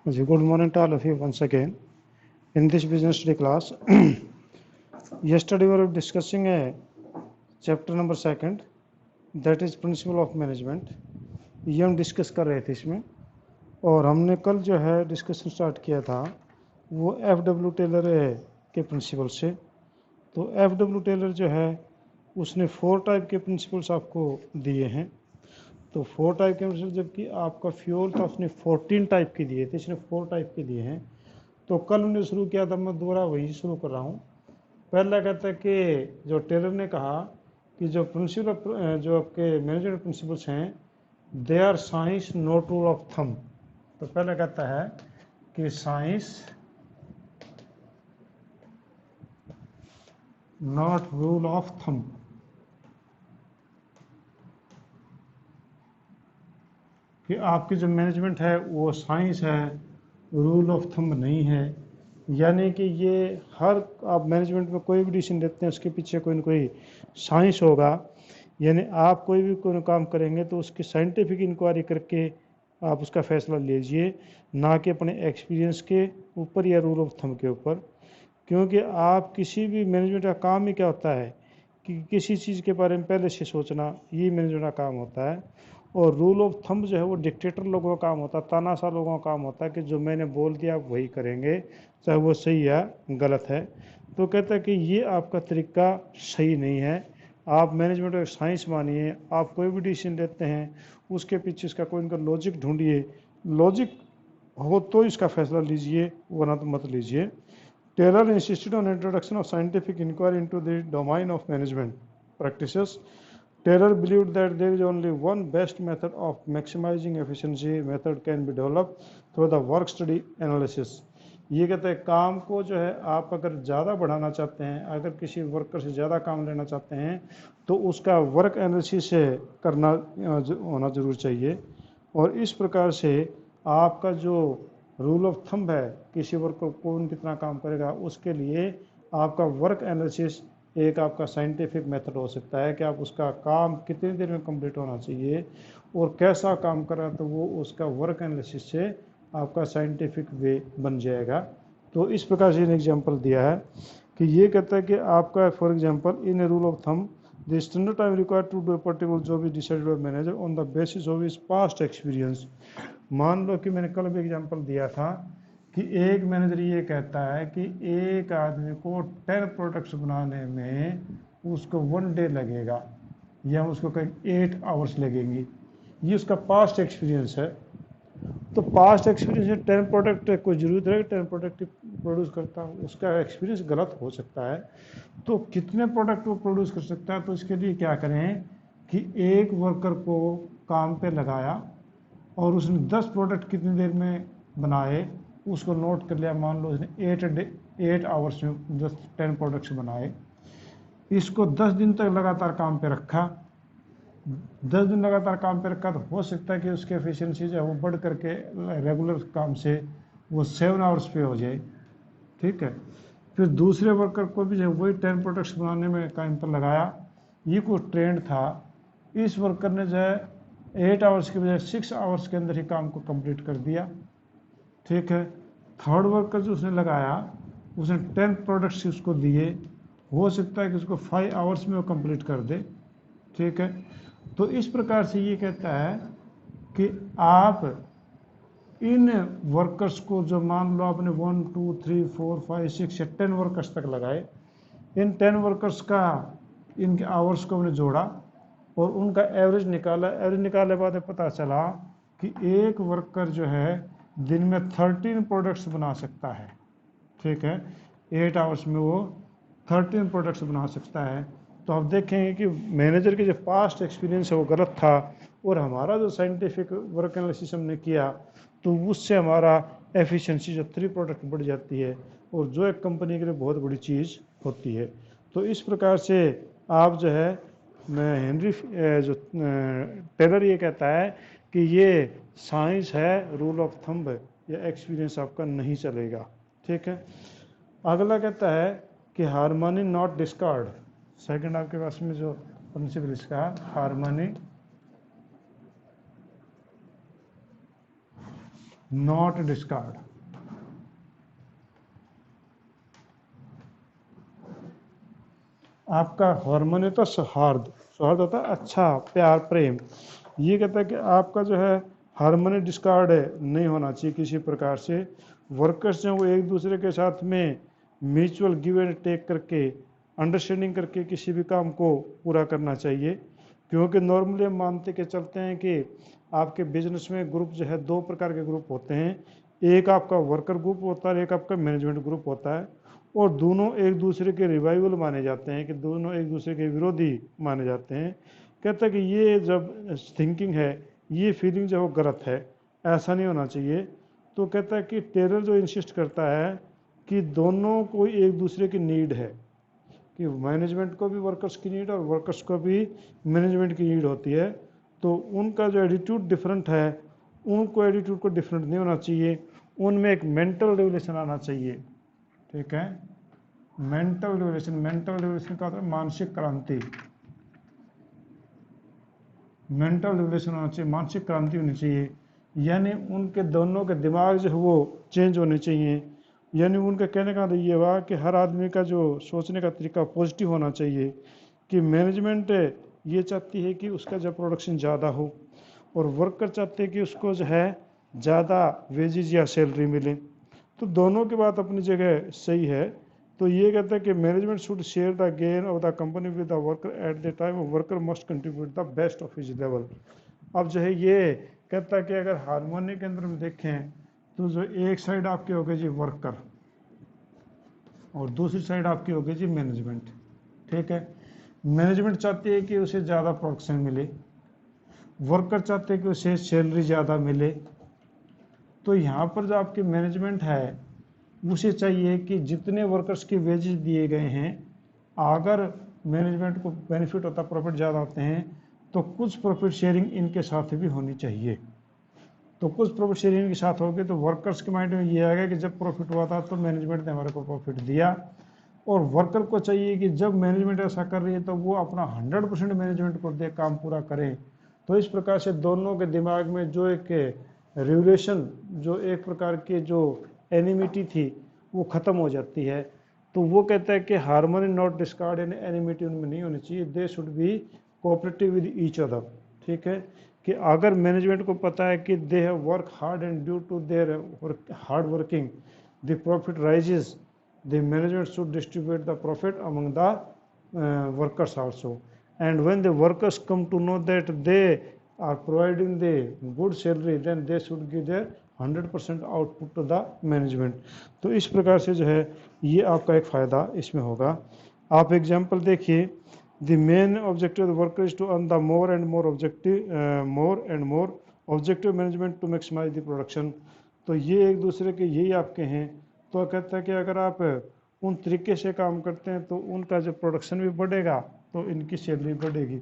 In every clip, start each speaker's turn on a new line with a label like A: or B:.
A: Good morning to all of you once again. In this business study class, yesterday we were discussing a chapter number second, that is principle of management. ये हम discuss कर रहे थे इसमें, और हमने कल जो है डिस्कशन स्टार्ट किया था वो एफ डब्ल्यू टेलर के प्रिंसिपल से। तो एफ डब्ल्यू टेलर जो है उसने 4 टाइप के प्रिंसिपल्स आपको दिए हैं। तो 4 टाइप के प्रिंसिपल, जबकि आपका फ्यूल था उसने 14 टाइप के दिए थे, इसने 4 टाइप के दिए हैं। तो कल हमने शुरू किया था, मैं दोबारा वही शुरू कर रहा हूँ। पहला कहता है कि जो टेलर ने कहा कि जो प्रिंसिपल जो आपके मैनेजमेंट प्रिंसिपल्स हैं, they are science not rule of thumb. तो पहला कहता है कि साइंस नॉट रूल ऑफ थम, कि आपकी जो मैनेजमेंट है वो साइंस है, रूल ऑफ थंब नहीं है। यानी कि ये हर आप मैनेजमेंट में कोई भी डिसीजन लेते हैं उसके पीछे कोई ना कोई साइंस होगा। यानी आप कोई भी कोई काम करेंगे तो उसकी साइंटिफिक इंक्वायरी करके आप उसका फैसला लीजिए, ना कि अपने एक्सपीरियंस के ऊपर या रूल ऑफ थंब के ऊपर। क्योंकि आप किसी भी मैनेजमेंट का काम ही क्या होता है कि किसी चीज़ के बारे में पहले से सोचना, ये मैनेजमेंट का काम होता है। और रूल ऑफ थंब जो है वो डिक्टेटर लोगों का काम होता है, तानाशाह लोगों का काम होता है कि जो मैंने बोल दिया आप वही करेंगे, चाहे वो सही या गलत है। तो कहता है कि ये आपका तरीका सही नहीं है। आप मैनेजमेंट को साइंस मानिए, आप कोई भी डिसीजन लेते हैं उसके पीछे इसका कोई इनका लॉजिक ढूंढिए, लॉजिक हो तो इसका फैसला लीजिए, वरना तो मत लीजिए। Taylor insisted on introduction of scientific inquiry into the domain of management practices. Taylor believed that there is only one best method of maximizing efficiency method can be developed through the work study analysis. ये कहते हैं काम को जो है आप अगर ज़्यादा बढ़ाना चाहते हैं, अगर किसी वर्कर से ज़्यादा काम लेना चाहते हैं तो उसका वर्क एनालिसिस से करना होना ज़रूर चाहिए। और इस प्रकार से आपका जो रूल ऑफ थंब है किसी वर्कर कौन कितना काम करेगा उसके लिए आपका वर्क एनालिसिस एक आपका साइंटिफिक मेथड हो सकता है कि आप उसका काम कितनी देर में कंप्लीट होना चाहिए और कैसा काम कर रहा है, तो वो उसका वर्क एनालिसिस से आपका साइंटिफिक वे बन जाएगा। तो इस प्रकार से एग्जांपल दिया है कि ये कहता है कि आपका for example in a rule of thumb the standard time required to do particular job is decided by manager on the basis of his past experience. मान लो कि मैंने कल भी एग्जांपल दिया था कि एक मैनेजर ये कहता है कि एक आदमी को 10 प्रोडक्ट्स बनाने में उसको 1 डे लगेगा या उसको कहीं 8 आवर्स लगेंगी, ये उसका पास्ट एक्सपीरियंस है। तो पास्ट एक्सपीरियंस में 10 प्रोडक्ट कोई ज़रूरत है 10 प्रोडक्ट प्रोड्यूस करता है, उसका एक्सपीरियंस गलत हो सकता है। तो कितने प्रोडक्ट वो प्रोड्यूस कर सकता है, तो इसके लिए क्या करें कि एक वर्कर को काम पे लगाया और उसने 10 प्रोडक्ट कितनी देर में बनाए उसको नोट कर लिया। मान लो उसने 8 आवर्स में 10 प्रोडक्ट्स बनाए, इसको 10 दिन तक लगातार काम पे रखा। 10 दिन लगातार काम पे रखा तो हो सकता है कि उसकी एफिशिएंसी जो है वो बढ़ करके रेगुलर काम से वो 7 आवर्स पे हो जाए। ठीक है, फिर दूसरे वर्कर को भी जो है वही 10 प्रोडक्ट्स बनाने में काम पर लगाया, ये कुछ ट्रेंड था, इस वर्कर ने जो है 8 आवर्स की बजाय 6 आवर्स के अंदर ही काम को कंप्लीट कर दिया। ठीक है, थर्ड वर्कर जो उसने लगाया उसने 10 प्रोडक्ट्स उसको दिए, हो सकता है कि उसको 5 आवर्स में वो कंप्लीट कर दे। ठीक है, तो इस प्रकार से ये कहता है कि आप इन वर्कर्स को जो मान लो आपने 1 2 3 4 5 6 या 10 वर्कर्स तक लगाए, इन 10 वर्कर्स का इनके आवर्स को हमने जोड़ा और उनका एवरेज निकाला। एवरेज निकालने के बाद पता चला कि एक वर्कर जो है दिन में 13 प्रोडक्ट्स बना सकता है। ठीक है, 8 आवर्स में वो 13 प्रोडक्ट्स बना सकता है। तो आप देखेंगे कि मैनेजर के जो पास्ट एक्सपीरियंस है वो गलत था, और हमारा जो साइंटिफिक वर्क एनालिसिस हमने किया तो उससे हमारा एफिशिएंसी जो 3 प्रोडक्ट बढ़ जाती है, और जो एक कंपनी के लिए बहुत बड़ी चीज़ होती है। तो इस प्रकार से आप जो है हेनरी जो टेलर ये कहता है कि ये साइंस है, रूल ऑफ थंब या एक्सपीरियंस आपका नहीं चलेगा। ठीक है, अगला कहता है कि हार्मनी नॉट डिस्कार्ड। सेकंड आपके पास में जो प्रिंसिपल इसका हार्मनी नॉट डिस्कार्ड। आपका हार्मोनी तो सौहार्द, सौहार्द होता है अच्छा प्यार प्रेम। ये कहता है कि आपका जो है हार्मोनी डिस्कार्ड नहीं होना चाहिए किसी प्रकार से। वर्कर्स जो वो एक दूसरे के साथ में म्यूचुअल गिव एंड टेक करके अंडरस्टैंडिंग करके किसी भी काम को पूरा करना चाहिए। क्योंकि नॉर्मली हम मानते के चलते हैं कि आपके बिजनेस में ग्रुप जो है दो प्रकार के ग्रुप होते हैं, एक आपका वर्कर ग्रुप होता है, एक आपका मैनेजमेंट ग्रुप होता है। और दोनों एक दूसरे के रिवाइवल माने जाते हैं, कि दोनों एक दूसरे के विरोधी माने जाते हैं। कहता है कि ये जब थिंकिंग है, ये फीलिंग जो है वो गलत है, ऐसा नहीं होना चाहिए। तो कहता है कि टेलर जो इंसिस्ट करता है कि दोनों को एक दूसरे की नीड है, कि मैनेजमेंट को भी वर्कर्स की नीड और वर्कर्स को भी मैनेजमेंट की नीड होती है। तो उनका जो एटीट्यूड डिफरेंट है, उनको एटीट्यूड को डिफरेंट नहीं होना चाहिए, उनमें एक मेंटल रेवोल्यूशन आना चाहिए। ठीक है, मेंटल रेवोल्यूशन, मेंटल रेवोल्यूशन का मतलब मानसिक क्रांति, मेंटल रेवोल्यूशन होना चाहिए, मानसिक क्रांति होनी चाहिए। यानी उनके दोनों के दिमाग जो है वो चेंज होने चाहिए। यानी उनका कहने का मतलब ये हुआ कि हर आदमी का जो सोचने का तरीका पॉजिटिव होना चाहिए, कि मैनेजमेंट ये चाहती है कि उसका जब प्रोडक्शन ज़्यादा हो, और वर्कर चाहते हैं कि उसको जो है ज़्यादा वेजेज या सैलरी मिले। तो दोनों की बात अपनी जगह सही है। तो ये कहता है कि management should share the gain of the company with the worker at the time, worker must contribute the best of his level. अब जो है ये कहता है कि अगर हार्मोनी के अंदर हम देखें तो जो एक साइड आपकी हो गई जी वर्कर, और दूसरी साइड आपकी हो गई जी मैनेजमेंट। ठीक है, मैनेजमेंट चाहती है कि उसे ज़्यादा प्रोडक्शन मिले, वर्कर चाहते हैं कि उसे सैलरी ज़्यादा मिले। तो यहाँ पर जो आपकी मैनेजमेंट है उसे चाहिए कि जितने वर्कर्स की वेजेस दिए गए हैं, अगर मैनेजमेंट को बेनिफिट होता, प्रॉफिट ज़्यादा होते हैं, तो कुछ प्रॉफिट शेयरिंग इनके साथ भी होनी चाहिए। तो कुछ प्रॉफिट शेयरिंग के साथ होगी तो वर्कर्स के माइंड में ये आएगा कि जब प्रॉफिट हुआ था तो मैनेजमेंट ने हमारे को प्रॉफिट दिया। और वर्कर को चाहिए कि जब मैनेजमेंट ऐसा कर रही है तो वो अपना 100% मैनेजमेंट को दे, काम पूरा करें। तो इस प्रकार से दोनों के दिमाग में जो एक रिलेशन, जो एक प्रकार की जो एनिमिटी थी वो ख़त्म हो जाती है। तो वो कहता है कि हार्मोनी नॉट डिस्कार्ड, यानी एनिमिटी उनमें नहीं होनी चाहिए, they should be cooperative with each other. ठीक है, कि अगर मैनेजमेंट को पता है कि they have work hard and due to their hard working the profit rises, the management should distribute the profit among the workers also. And when the workers come to know that they are providing the good salary, then they should give their 100% output to the management. तो इस प्रकार से जो है ये आपका एक फ़ायदा इसमें होगा। आप एग्जांपल देखिए, the main objective of the worker is to earn the more and more objective management to maximise the production. तो ये एक दूसरे के यही आपके हैं। तो कहता है कि अगर आप उन तरीके से काम करते हैं तो उनका जब प्रोडक्शन भी बढ़ेगा तो इनकी सैलरी बढ़ेगी।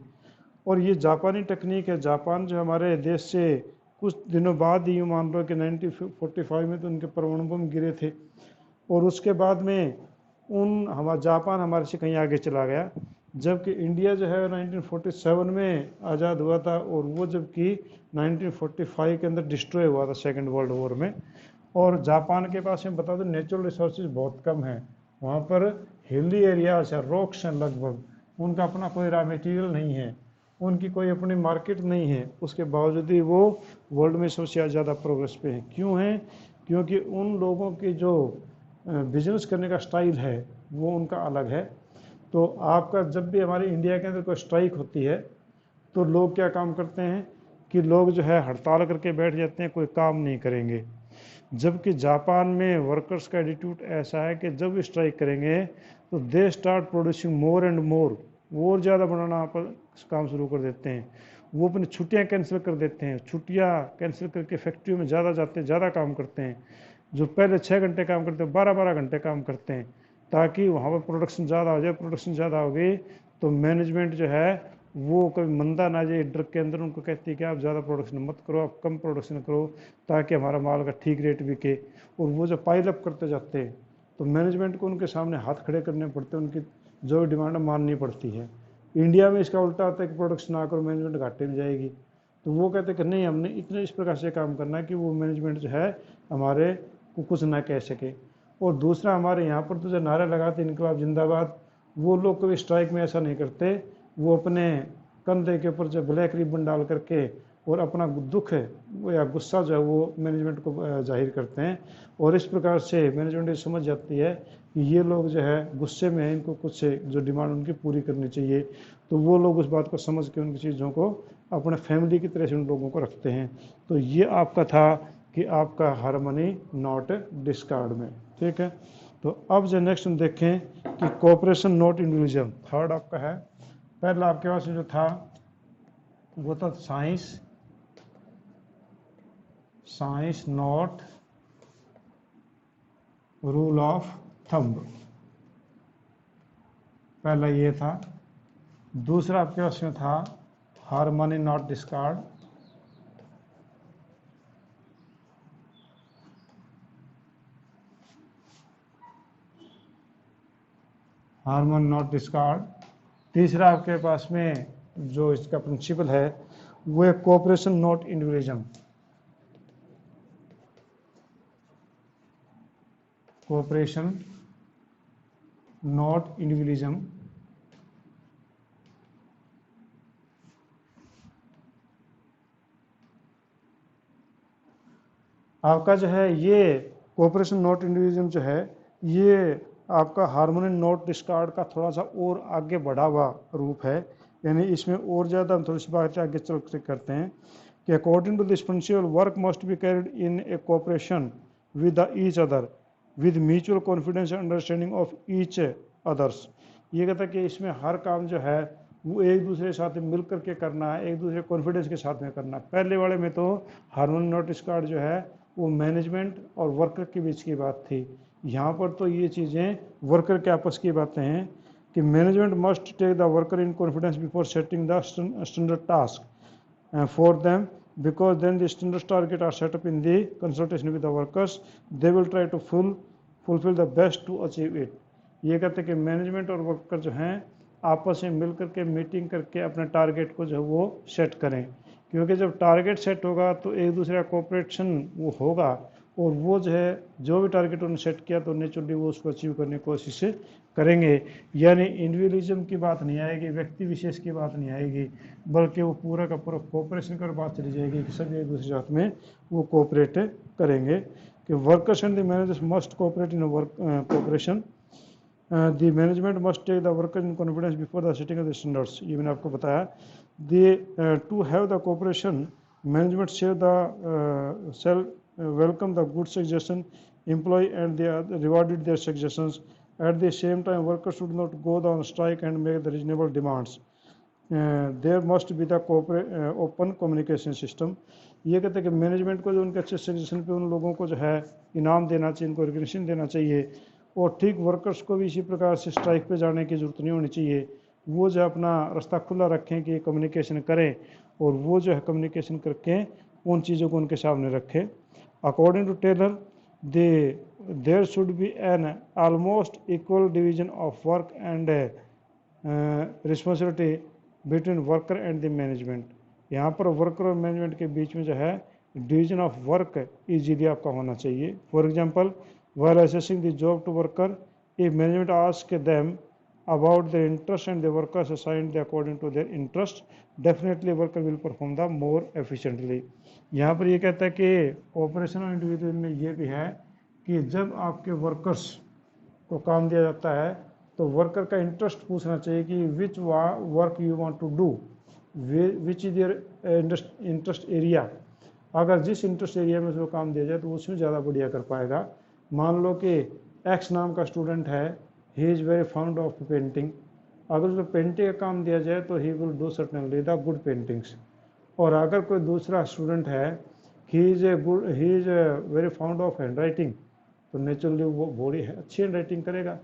A: और ये जापानी टेक्निक है। जापान जो हमारे देश से कुछ दिनों बाद ही, मान लो कि 1945 में तो उनके परमाणु बम गिरे थे, और उसके बाद में जापान हमारे से कहीं आगे चला गया। जबकि इंडिया जो है 1947 में आज़ाद हुआ था, और वो जबकि 1945 के अंदर डिस्ट्रॉय हुआ था सेकेंड वर्ल्ड वॉर में। और जापान के पास में बता दो नेचुरल रिसोर्सेज बहुत कम है, वहाँ पर हिली एरियाज है, रॉक्स हैं लगभग, उनका अपना कोई रॉ मटेरियल नहीं है, उनकी कोई अपनी मार्केट नहीं है। उसके बावजूद ही वो वर्ल्ड में सबसे ज़्यादा प्रोग्रेस पे हैं। क्यों हैं? क्योंकि उन लोगों की जो बिजनेस करने का स्टाइल है वो उनका अलग है। तो आपका जब भी हमारे इंडिया के अंदर कोई स्ट्राइक होती है तो लोग क्या काम करते हैं कि लोग जो है हड़ताल करके बैठ जाते हैं, कोई काम नहीं करेंगे। जबकि जापान में वर्कर्स का एटीट्यूड ऐसा है कि जब स्ट्राइक करेंगे तो they start producing more and मोर, और ज़्यादा बनाना पर काम शुरू कर देते हैं। वो अपनी छुट्टियां कैंसिल कर देते हैं, छुट्टियां कैंसिल करके फैक्ट्री में ज़्यादा जाते हैं, ज़्यादा काम करते हैं। जो पहले 6 घंटे काम करते हैं 12-12 घंटे काम करते हैं, ताकि वहाँ पर प्रोडक्शन ज़्यादा हो जाए। प्रोडक्शन ज़्यादा हो गई तो मैनेजमेंट जो है वो कभी मंदा ना जाए, ड्रग के अंदर उनको कहती है कि आप ज़्यादा प्रोडक्शन मत करो, आप कम प्रोडक्शन करो, ताकि हमारा माल का ठीक रेट बिके। और वो जो पाइल अप करते जाते हैं तो मैनेजमेंट को उनके सामने हाथ खड़े करने पड़ते हैं, उनकी जो डिमांड माननी पड़ती है। इंडिया में इसका उल्टा होता है कि प्रोडक्शन ना करो, मैनेजमेंट घाटे में जाएगी। तो वो कहते कि नहीं, हमने इतने इस प्रकार से काम करना है कि वो मैनेजमेंट जो है हमारे को कुछ ना कह सके। और दूसरा, हमारे यहाँ पर तो जो नारे लगाते इनकलाब जिंदाबाद, वो लोग कभी स्ट्राइक में ऐसा नहीं करते, वो अपने कंधे के ऊपर जो ब्लैक रिबन डाल करके और अपना दुख है वो या गुस्सा जो है वो मैनेजमेंट को जाहिर करते हैं। और इस प्रकार से मैनेजमेंट ये समझ जाती है कि ये लोग जो है गुस्से में है, इनको कुछ जो डिमांड उनकी पूरी करनी चाहिए, तो वो लोग उस बात को समझ के उनकी चीज़ों को अपने फैमिली की तरह से उन लोगों को रखते हैं। तो ये आपका था कि आपका हार्मनी नॉट डिस्कार्ड में, ठीक है। तो अब जो नेक्स्ट हम देखें कि कोऑपरेशन नॉट इंडिविजुअल, थर्ड आपका है। पहला आपके पास जो था वो था science not rule of thumb, पहला ये था। दूसरा आपके पास में था harmony not discard, harmony not discard. तीसरा आपके पास में जो इसका प्रिंसिपल है वो है cooperation not individualism, cooperation not individualism. आपका जो है ये कोऑपरेशन नॉट इंडिविजुअलिज्म जो है ये आपका हार्मनी नॉट डिस्कार्ड का थोड़ा सा और आगे बढ़ा हुआ रूप है, यानी इसमें और ज़्यादा हम थोड़ी सी बात आगे चल करते हैं कि according to this principle work must be carried in a cooperation with the each other with mutual confidence and understanding of each others. ये कहता है कि इसमें हर काम जो है वो एक दूसरे के साथ मिल करके करना है, एक दूसरे कॉन्फिडेंस के साथ में करना है। पहले वाले में तो हार्मनी नॉट डिस्कार्ड जो है वो मैनेजमेंट और वर्कर के बीच की बात थी, यहाँ पर तो ये चीज़ें वर्कर के आपस की बातें हैं कि management must take the worker in confidence before setting the standard task for them, because then the standard target are set up in the consultation with the workers, they will try to fulfill the best to achieve it। ये कहते हैं कि management और worker जो हैं आपस में मिल करके मीटिंग करके अपने टारगेट को जो है वो सेट करें, क्योंकि जब टारगेट सेट होगा तो एक दूसरे का कोऑपरेशन वो होगा और वो जो है जो भी टारगेट उन्होंने सेट किया तो नेचुरली वो उसको अचीव करने की कोशिश करेंगे। यानी इंडिविजुअलिज्म की बात नहीं आएगी, व्यक्ति विशेष की बात नहीं आएगी, बल्कि वो पूरा का पूरा कोऑपरेशन कर बात चली जाएगी कि सभी एक दूसरे साथ में वो कोऑपरेट करेंगे कि workers and the managers must cooperate in work cooperation, the management must take the workers in confidence before the setting of the standards. ये मैंने आपको बताया। To have the cooperation management save the sale welcome the good suggestion employee and they are rewarded their suggestions. At the same time workers should not go down strike and make the reasonable demands. There must be the open communication system। ये कहते हैं कि management को जो उनके अच्छे suggestion पे उन लोगों को जो है इनाम देना चाहिए, उनको रिकग्निशन देना चाहिए, और ठीक वर्कर्स को भी इसी प्रकार से स्ट्राइक पे जाने की ज़रूरत नहीं होनी चाहिए। वो जो अपना रास्ता खुला रखें कि कम्युनिकेशन करें और वो जो है कम्युनिकेशन करके उन चीज़ों को उनके सामने रखें। According to Taylor, there should be an almost equal division of work and responsibility between worker and the management। यहाँ पर वर्कर और मैनेजमेंट के बीच में जो है डिवीजन ऑफ वर्क इजीली आपका होना चाहिए। For example, while assessing the job to worker, if management asks them about their interest and the workers assigned according to their interest, definitely worker will perform the more efficiently। यहाँ पर ये कहता है कि cooperation और individual में ये भी है कि जब आपके वर्कर्स को काम दिया जाता है तो वर्कर का इंटरेस्ट पूछना चाहिए कि which work you want to do, which is your interest area. अगर जिस इंटरेस्ट एरिया में उसको काम दिया जाए तो उसमें ज़्यादा बढ़िया कर पाएगा। मान लो कि एक्स नाम का स्टूडेंट है, he is very found of painting, अगर उसको पेंटिंग का काम दिया जाए तो he will do certainly the good paintings. और अगर कोई दूसरा स्टूडेंट है, he is very found of hand writing, तो नेचुरली वो बड़ी अच्छी हैंड राइटिंग करेगा।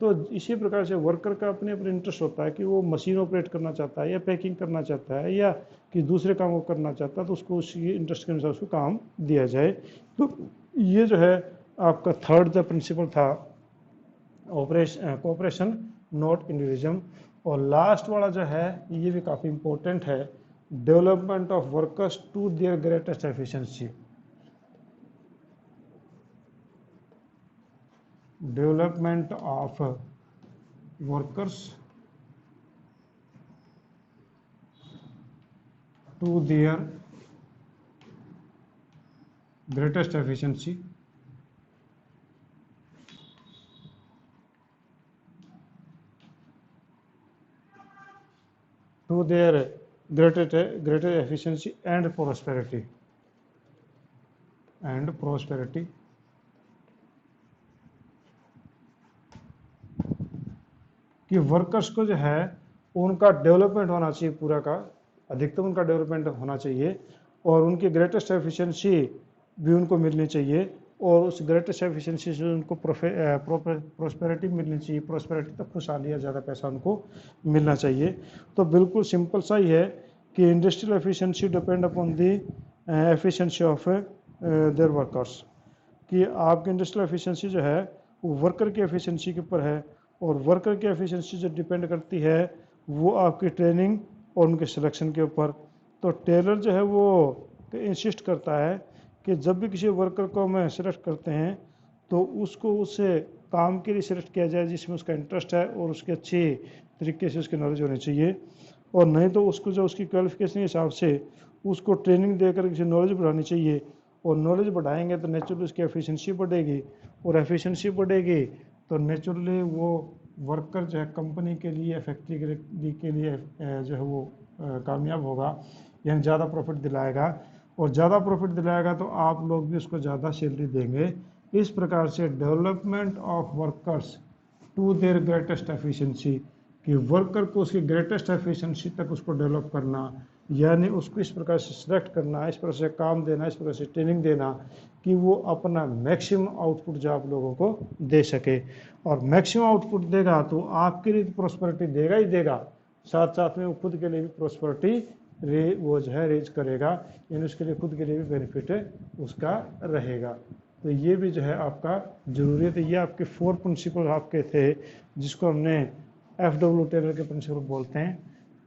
A: तो इसी प्रकार से वर्कर का अपने अपने इंटरेस्ट होता है कि वो मशीन ऑपरेट करना चाहता है या पैकिंग करना चाहता है या कि दूसरे काम को करना चाहता है, तो उसको उसकी इंटरेस्ट के अनुसार उसको काम दिया जाए। तो ये जो है आपका थर्ड जो प्रिंसिपल था कोऑपरेशन नॉट इंडिविजुअलिज्म। और लास्ट वाला जो है ये भी काफ़ी इम्पोर्टेंट है, development of workers to their greatest efficiency, development of workers to their greatest efficiency, to their greater efficiency and prosperity, कि वर्कर्स को जो है उनका डेवलपमेंट होना चाहिए, पूरा का अधिकतम उनका डेवलपमेंट होना चाहिए और उनकी ग्रेटेस्ट एफिशिएंसी भी उनको मिलनी चाहिए और उस ग्रेटेस्ट एफिशिएंसी से उनको प्रोस्पेरिटी मिलनी चाहिए, प्रोस्पेरिटी तक खुशहाली या ज़्यादा पैसा उनको मिलना चाहिए। तो बिल्कुल सिंपल सा ही है कि industrial efficiency depend upon the efficiency of their workers, कि आपकी इंडस्ट्रियल एफिशिएंसी जो है वो वर्कर की एफिशिएंसी के ऊपर है और वर्कर की एफिशिएंसी जो डिपेंड करती है वो आपकी ट्रेनिंग और उनके सिलेक्शन के ऊपर। तो टेलर जो है वो इंसिस्ट करता है कि जब भी किसी वर्कर को हम सिलेक्ट करते हैं तो उसको उससे काम के लिए सिलेक्ट किया जाए जिसमें उसका इंटरेस्ट है और उसकी अच्छी तरीके से उसकी नॉलेज होनी चाहिए, और नहीं तो उसको जो उसकी क्वालिफिकेशन के हिसाब से उसको ट्रेनिंग देकर किसी नॉलेज बढ़ानी चाहिए, और नॉलेज बढ़ाएंगे तो नेचुरली उसकी एफिशिएंसी बढ़ेगी और एफिशिएंसी बढ़ेगी तो नेचुरली वो वर्कर जो है कंपनी के लिए, फैक्ट्री के लिए जो है वो कामयाब होगा, यानी ज़्यादा प्रॉफिट दिलाएगा, और ज़्यादा प्रॉफिट दिलाएगा तो आप लोग भी उसको ज़्यादा सैलरी देंगे। इस प्रकार से development of workers to their greatest efficiency, कि वर्कर को उसकी ग्रेटेस्ट एफिशिएंसी तक उसको डेवलप करना, यानी उसको इस प्रकार से सिलेक्ट करना, इस प्रकार से काम देना, इस प्रकार से ट्रेनिंग देना कि वो अपना मैक्सिमम आउटपुट जो आप लोगों को दे सके, और मैक्सिमम आउटपुट देगा तो आपके लिए प्रोस्पेरिटी देगा ही देगा, साथ साथ में वो खुद के लिए भी प्रोस्पेरिटी वो जो है रेज करेगा, यानी उसके लिए खुद के लिए भी बेनिफिट उसका रहेगा। तो ये भी जो है आपका ज़रूरी है। तो ये आपके 4 प्रिंसिपल आपके थे जिसको हमने FW टेलर के प्रिंसिपल बोलते हैं।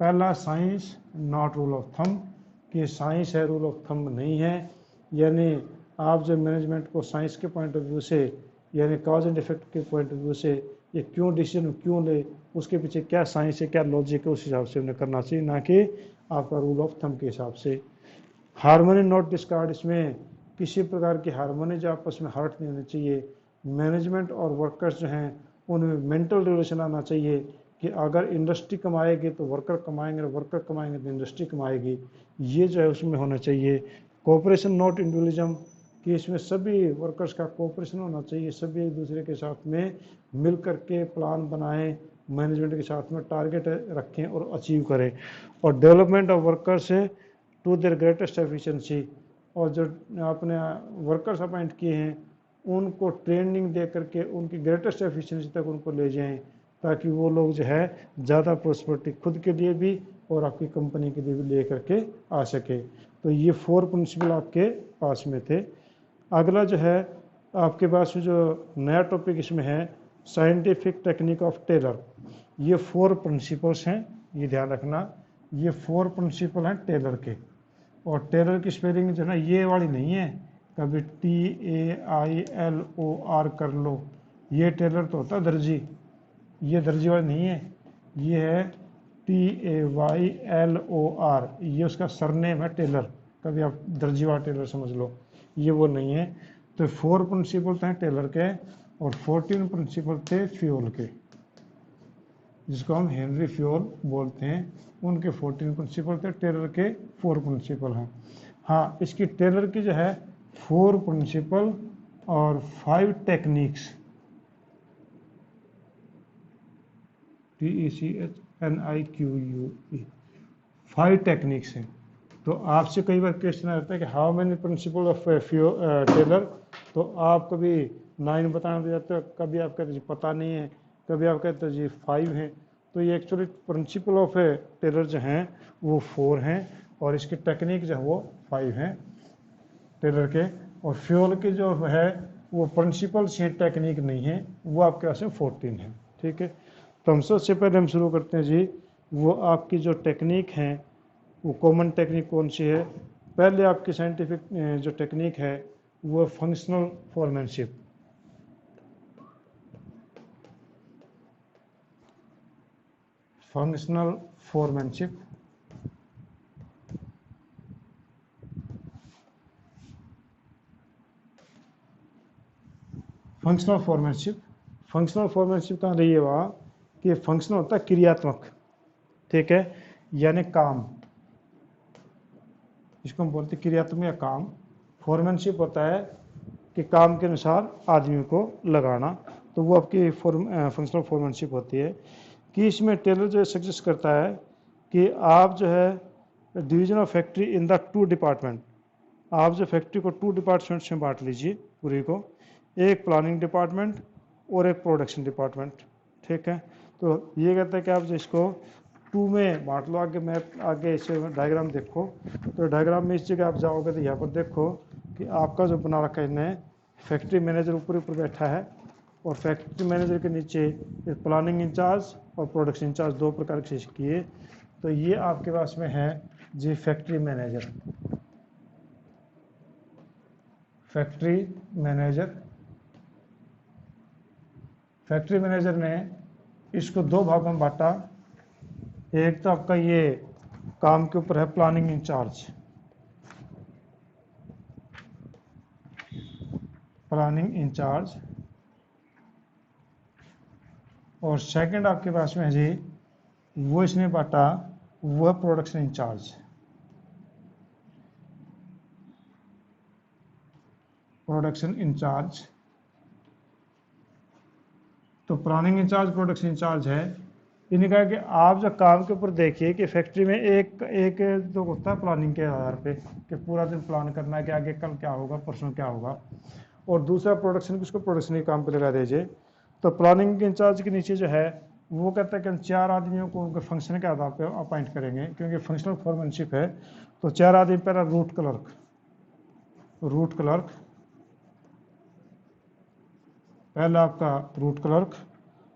A: पहला science not rule of thumb, कि साइंस है रूल ऑफ थंब नहीं है, यानी आप जब मैनेजमेंट को साइंस के पॉइंट ऑफ व्यू से यानी कॉज एंड इफेक्ट के पॉइंट ऑफ व्यू से ये क्यों डिसीजन क्यों ले, उसके पीछे क्या साइंस है क्या लॉजिक है, उस हिसाब से उन्हें करना चाहिए, ना कि आपका रूल ऑफ थंब के हिसाब से। हार्मनी नॉट डिस्कार्ड, इसमें किसी प्रकार की हार्मनी जो आपस में हर्ट नहीं होनी चाहिए। मैनेजमेंट और वर्कर्स जो हैं उनमें मेंटल रिलेशन आना चाहिए कि अगर इंडस्ट्री कमाएगी तो वर्कर कमाएंगे और वर्कर कमाएंगे तो इंडस्ट्री कमाएगी, ये जो है उसमें होना चाहिए। कोऑपरेशन नॉट इंडिविजुअलिज्म, कि इसमें सभी वर्कर्स का कोऑपरेशन होना चाहिए, सभी एक दूसरे के साथ में मिल करके प्लान बनाएं, मैनेजमेंट के साथ में टारगेट रखें और अचीव करें। और development of workers to their greatest efficiency, और जो आपने वर्कर्स अपॉइंट किए हैं उनको ट्रेनिंग दे करके उनकी ग्रेटेस्ट एफिशिएंसी तक उनको ले जाएं, ताकि वो लोग जो है ज़्यादा प्रोस्पेरिटी खुद के लिए भी और आपकी कंपनी के लिए भी ले करके आ सके। तो ये 4 प्रिंसिपल आपके पास में थे। अगला जो है आपके पास में जो नया टॉपिक इसमें है साइंटिफिक टेक्निक ऑफ टेलर। ये 4 प्रिंसिपल्स हैं, ये ध्यान रखना, ये 4 प्रिंसिपल हैं टेलर के। और टेलर की स्पेलिंग जो है ना ये वाली नहीं है, कभी TAILOR कर लो, ये टेलर तो होता है दर्जी, ये दर्जी वाली नहीं है, ये है TAYLOR, ये उसका सरनेम है टेलर, कभी आप दर्जी वाला टेलर समझ लो, ये वो नहीं है। तो 4 प्रिंसिपल थे टेलर के और 14 प्रिंसिपल थे फ्यूल के, जिसको हम हेनरी फ्यूल बोलते हैं, उनके 14 प्रिंसिपल थे, टेलर के 4 प्रिंसिपल हैं। हाँ, इसकी टेलर की जो है 4 प्रिंसिपल और 5 टेक्निक्स, TECHNIQUE, 5 टेक्निक्स हैं। तो आपसे कई बार क्वेश्चन आता है कि how many principle of Taylor, तो आप कभी 9 बताना दे जाते हो, कभी आप कहते जी पता नहीं है, कभी आप कहते हो जी 5 हैं। तो ये एक्चुअली प्रिंसिपल ऑफ टेलर जो हैं वो 4 हैं और इसके टेक्निक जो है वो 5 हैं टेलर के। और फ्यूल के जो है वो प्रिंसिपल्स हैं, टेक्निक नहीं है, वो आपके पास में 14 है। ठीक है, तो हम सबसे पहले हम शुरू करते हैं जी, वो आपकी जो टेक्निक हैं वो कॉमन टेक्निक कौन सी है? पहले आपकी साइंटिफिक जो टेक्निक है वो functional foremanship. Functional foremanship functional foremanship functional foremanship कहाँ रही है वहाँ कि फंक्शनल होता है क्रियात्मक, ठीक है, यानी काम, इसको हम बोलते हैं क्रियात्मक या काम। फोरमैनशिप होता है कि काम के अनुसार आदमी को लगाना, तो वो आपकी फंक्शनल फोरमैनशिप होती है। कि इसमें टेलर जो सजेस्ट करता है कि आप जो है division of factory in the 2 department, आप जो फैक्ट्री को 2 डिपार्टमेंट्स में बांट लीजिए पूरी को, एक प्लानिंग डिपार्टमेंट और एक प्रोडक्शन डिपार्टमेंट, ठीक है। तो ये कहता है कि आप जो इसको 2 में बांट लो। आगे मैप, आगे इसे डायग्राम देखो, तो डायग्राम में इस जगह आप जाओगे तो यहाँ पर देखो कि आपका जो बना रखा है इन्हें, फैक्ट्री मैनेजर ऊपर ऊपर बैठा है और फैक्ट्री मैनेजर के नीचे प्लानिंग इंचार्ज और प्रोडक्शन इंचार्ज 2 प्रकार के किए। तो ये आपके पास में है जी factory manager. Factory manager factory manager ने इसको 2 भागों में बांटा। एक तो आपका ये काम के ऊपर है प्लानिंग इंचार्ज, प्लानिंग इंचार्ज, और सेकंड आपके पास में है जी वो इसने बांटा वो प्रोडक्शन इंचार्ज। प्रोडक्शन इंचार्ज, तो प्लानिंग इंचार्ज प्रोडक्शन इंचार्ज है। इन्हें कहा कि आप जो काम के ऊपर देखिए कि फैक्ट्री में एक एक तो होता है प्लानिंग के आधार पे कि पूरा दिन प्लान करना है कि आगे कल क्या होगा, परसों क्या होगा, और दूसरा प्रोडक्शन की, उसको प्रोडक्शन के काम पे लगा दीजिए। तो प्लानिंग के इंचार्ज के नीचे जो है वो कहता है कि हम 4 आदमियों को उनके फंक्शन के आधार पर अपॉइंट करेंगे, क्योंकि फंक्शनल फोरमैनशिप है। तो 4 आदमी, पहला रूट क्लर्क, रूट क्लर्क, पहला आपका रूट क्लर्क,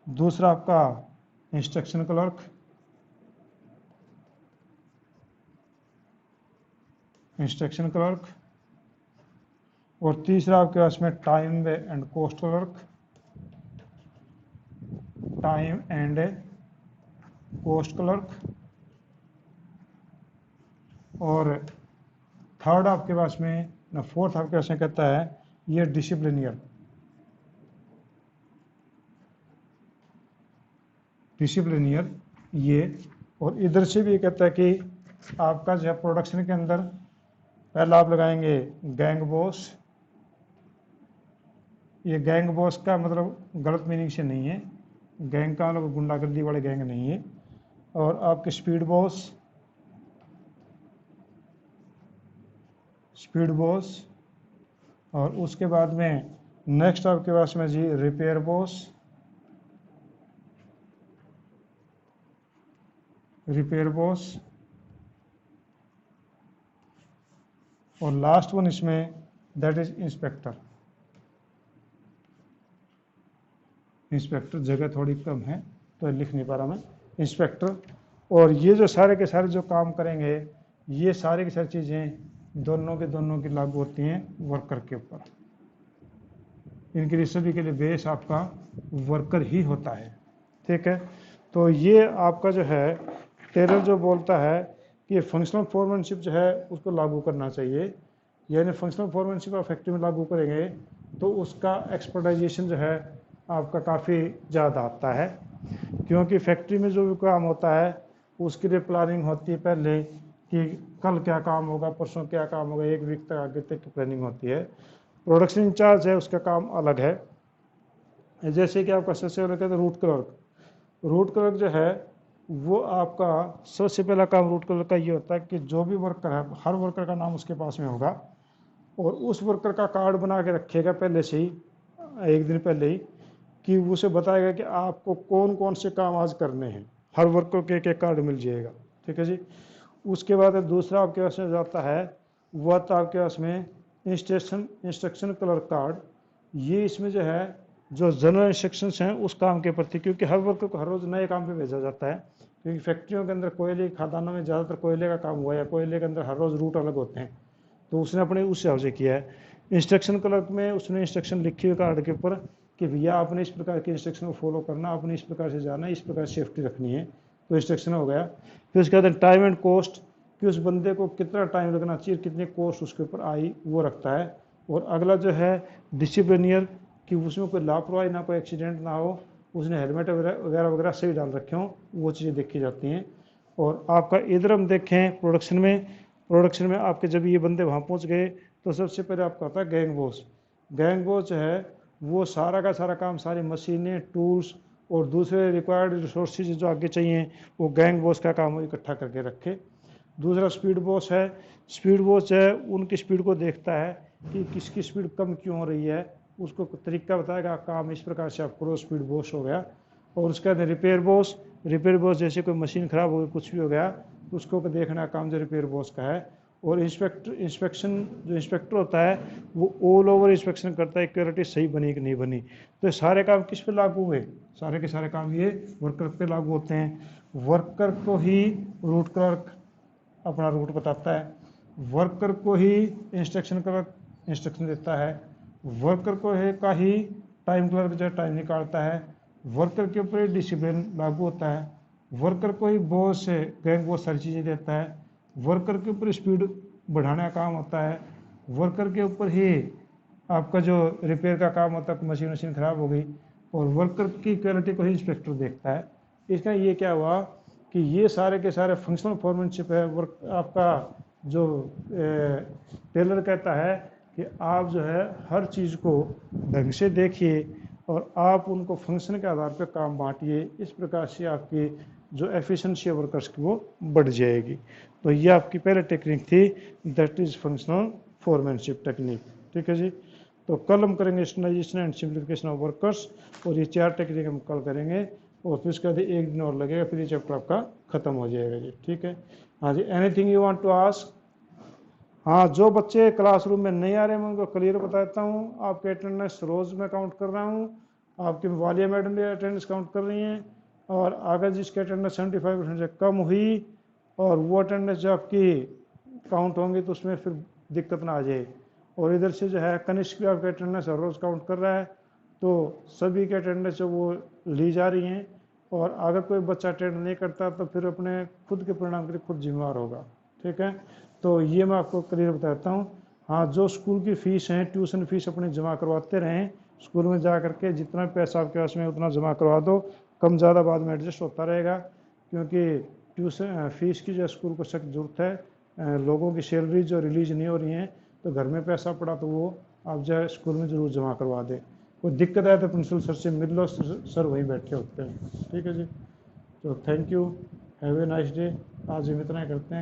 A: दूसरा आपका इंस्ट्रक्शन क्लर्क, इंस्ट्रक्शन क्लर्क, और तीसरा आपके पास में time and cost clerk, time and cost clerk, और थर्ड आपके पास में ना, फोर्थ आपके पास में कहता है ये डिसिप्लिनियर, डिसिप्लिनियर ये। और इधर से भी कहता है कि आपका जो है प्रोडक्शन के अंदर पहला आप लगाएंगे गैंग बॉस। ये गैंग बॉस का मतलब गलत मीनिंग से नहीं है, गैंग का मतलब गुंडागर्दी वाले गैंग नहीं है। और आपके स्पीड बॉस, स्पीड बॉस, और उसके बाद में नेक्स्ट आपके पास में जी रिपेयर बॉस, रिपेयर बॉस, और लास्ट वन इसमें दैट इज इंस्पेक्टर। इंस्पेक्टर जगह थोड़ी कम है तो लिख नहीं पा रहा मैं, इंस्पेक्टर। और ये जो सारे के सारे जो काम करेंगे, ये सारी की सारी चीज़ें दोनों की लागू होती हैं वर्कर के ऊपर। इनके लिए सभी के लिए बेस आपका वर्कर ही होता है, ठीक है। तो ये आपका जो है टेलर जो बोलता है कि फंक्शनल फोरमैनशिप जो है उसको लागू करना चाहिए, यानी फंक्शनल फोरमैनशिप आप फैक्ट्री में लागू करेंगे तो उसका एक्सपर्टाइजेशन जो है आपका काफ़ी ज़्यादा आता है, क्योंकि फैक्ट्री में जो भी काम होता है उसके लिए प्लानिंग होती है पहले कि कल क्या काम होगा, परसों क्या काम होगा, 1 वीक तक आगे तक की प्लानिंग होती है। प्रोडक्शन इंचार्ज है उसका काम अलग है। जैसे कि आपका सबसे पहले कहते हैं रूट क्लर्क। रूट क्लर्क जो है वो आपका सबसे पहला काम रूट क्लर्क का ये होता है कि जो भी वर्कर है, हर वर्कर का नाम उसके पास में होगा और उस वर्कर का कार्ड बना के रखेगा पहले से ही, 1 दिन पहले ही, कि उसे बताएगा कि आपको कौन कौन से काम आज करने हैं। हर वर्कर को एक एक कार्ड मिल जाएगा, ठीक है जी। उसके बाद दूसरा आपके पास में जाता है वह तो आपके पास में इंस्ट्रक्शन क्लर्क कार्ड। ये इसमें जो है जो जनरल इंस्ट्रक्शंस हैं उस काम के प्रति, क्योंकि हर वर्कर को हर रोज़ नए काम पे भेजा जाता है क्योंकि फैक्ट्रियों के अंदर कोयले की खदानों में ज़्यादातर कोयले का काम हुआ है, कोयले के अंदर हर रोज़ रूट अलग होते हैं, तो उसने अपने उस हिसाब से किया है। इंस्ट्रक्शन क्लर्क में उसने इंस्ट्रक्शन लिखी हुई कार्ड के ऊपर कि भैया आपने इस प्रकार के इंस्ट्रक्शन को फॉलो करना, आपने इस प्रकार से जाना है, इस प्रकार सेफ्टी रखनी है, तो इंस्ट्रक्शन हो गया। फिर उसके बाद टाइम एंड कॉस्ट, कि उस बंदे को कितना टाइम लगना चाहिए, कितनी कॉस्ट उसके ऊपर आई, वो रखता है। और अगला जो है डिसिप्लिनियर, कि उसमें कोई लापरवाही ना, कोई एक्सीडेंट ना हो, उसने हेलमेट वगैरह वगैरह सही डाल रखे हों, वो चीज़ें देखी जाती हैं। और आपका इधर हम देखें प्रोडक्शन में आपके जब ये बंदे वहाँ पहुँच गए तो सबसे पहले आपका होता है गैंग बॉस। गैंग बॉस जो है वो सारा का सारा काम, सारी मशीनें, टूल्स और दूसरे रिक्वायर्ड रिसोर्सेज जो आगे चाहिए, वो गैंग बॉस का काम वो इकट्ठा करके रखे। दूसरा स्पीड बॉस है। स्पीड बॉस है उनकी स्पीड को देखता है कि किसकी स्पीड कम क्यों हो रही है, उसको तरीका बताएगा, काम इस प्रकार से आप करो, स्पीड बॉस हो गया। और उसके बाद रिपेयर बॉस जैसे कोई मशीन ख़राब हो गई, कुछ भी हो गया, उसको देखना काम जो रिपेयर बॉस का है। और इंस्पेक्शन जो इंस्पेक्टर होता है वो ऑल ओवर इंस्पेक्शन करता है, क्वालिटी सही बनी कि नहीं बनी। तो ये सारे काम किस पे लागू हुए, सारे के सारे काम ये वर्कर पे लागू होते हैं। वर्कर को ही रूट क्लर्क अपना रूट बताता है, वर्कर को ही इंस्ट्रक्शन क्लर्क इंस्ट्रक्शन देता है, वर्कर को ही टाइम क्लर्क जो टाइम निकालता है, वर्कर के ऊपर ही डिसिप्लिन लागू होता है, वर्कर को ही बॉस से गैंग बहुत सारी चीज़ें देता है, वर्कर के ऊपर स्पीड बढ़ाने का काम होता है, वर्कर के ऊपर ही आपका जो रिपेयर का काम होता है, मशीन ख़राब हो गई, और वर्कर की क्वालिटी को ही इंस्पेक्टर देखता है। इसका ये क्या हुआ कि ये सारे के सारे फंक्शनल फॉर्मेनशिप है। वर्क आपका जो टेलर कहता है कि आप जो है हर चीज़ को ढंग से देखिए और आप उनको फंक्शन के आधार पर काम बांटिए, इस प्रकार से आपकी जो एफिशिएंसी है वर्कर्स की वो बढ़ जाएगी। तो ये आपकी पहले टेक्निक थी, that is functional foremanship technique. ठीक है जी। तो कल हम करेंगे standardisation and simplification of workers, और ये 4 टेक्निक हम कल करेंगे, और फिर उसके बाद 1 दिन और लगेगा, फिर ये चैप्टर आपका ख़त्म हो जाएगा जी। ठीक है। हाँ जी, anything you want to ask? हाँ, जो बच्चे क्लासरूम में नहीं आ रहे मैं उनको क्लियर बताता हूँ। आपके अटेंडेंस रोज़ में काउंट कर रहा हूँ, आपकी वालिया मैडम भी अटेंडेंस काउंट कर रही हैं, और अगर जिसकी अटेंडेंस 75% से कम हुई और वो अटेंडेंस जो आपकी काउंट होंगी तो उसमें फिर दिक्कत ना आ जाए। और इधर से जो है कनिष्क भी आपके अटेंडेंस हर रोज़ काउंट कर रहा है, तो सभी के अटेंडेंस जो वो ली जा रही हैं, और अगर कोई बच्चा अटेंड नहीं करता तो फिर अपने खुद के परिणाम के लिए खुद जिम्मेवार होगा। ठीक है, तो ये मैं आपको क्लियर बताता हूँ। हाँ, जो स्कूल की फ़ीस है, ट्यूशन फीस अपनी जमा करवाते रहें, स्कूल में जा करके जितना पैसा आपके पास में उतना जमा करवा दो, कम ज़्यादा बाद में एडजस्ट होता रहेगा, क्योंकि ट्यूशन फीस की जो स्कूल को सख्त ज़रूरत है। लोगों की सैलरी जो रिलीज नहीं हो रही हैं, तो घर में पैसा पड़ा तो वो आप जो है स्कूल में ज़रूर जमा करवा दें। कोई दिक्कत आए तो प्रिंसिपल सर से मिल लो, सर वहीं बैठे होते हैं। ठीक है जी। तो thank you, have a nice day. आज हम इतना ही करते हैं।